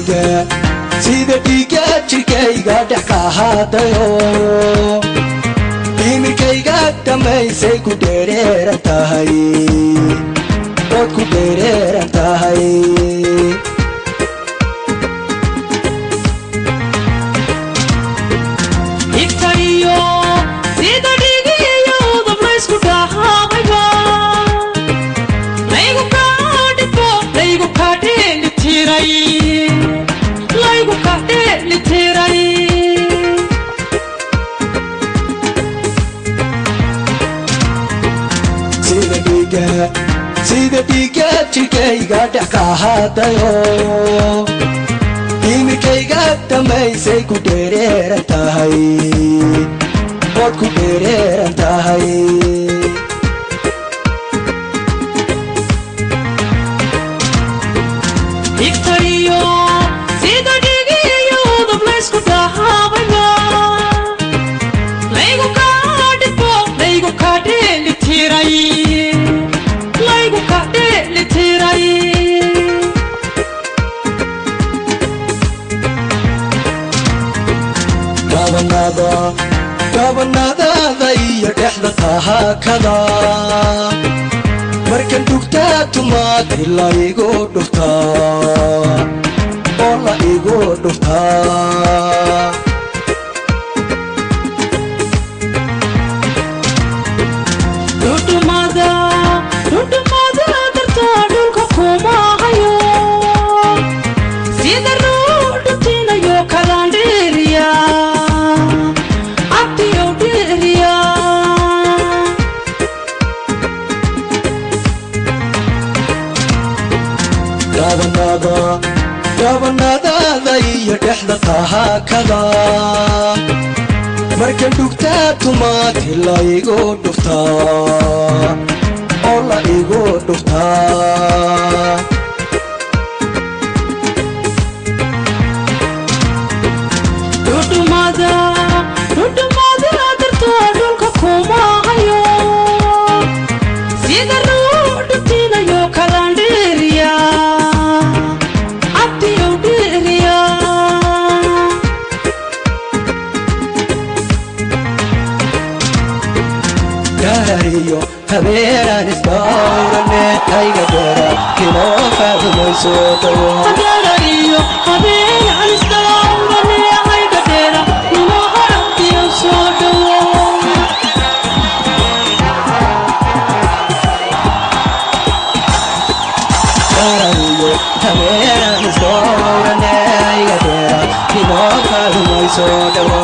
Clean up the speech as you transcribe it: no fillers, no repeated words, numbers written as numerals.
sida dhiiga jirkayga dhex qaadayo dhimirkayga dhammaysay ku dheereeran tahay ood ku dheereeran tahay sida dhiiga jirkayga dhex qaadayo dhimirkayga dhammaysay ku dheereeran tahay ood ku dheereeran tahay gabanadada iyo dhexda tahaakada markan dhugtaa tumaad ilaa igu dhuftaa oo la igu dhuftaa dhudhumada dartaa dhulka kuma hayo sida ruudhutinayo kalandheeriya gabanadada iyo dhexda tahaakada markan dhugtaa tumaad ilaa igu dhuftaa oo la igu dhuftaa dhudhumada dartaa dhulka kuma hayo sida ruudhutinayo kalandheeriya Dario, haberan isdawrane ayga dara kino fahmayso tawo Dario, haberan isdawrane ayga dara kino fahmayso tawo Dario, haberan isdawrane ayga dara kino fahmayso tawo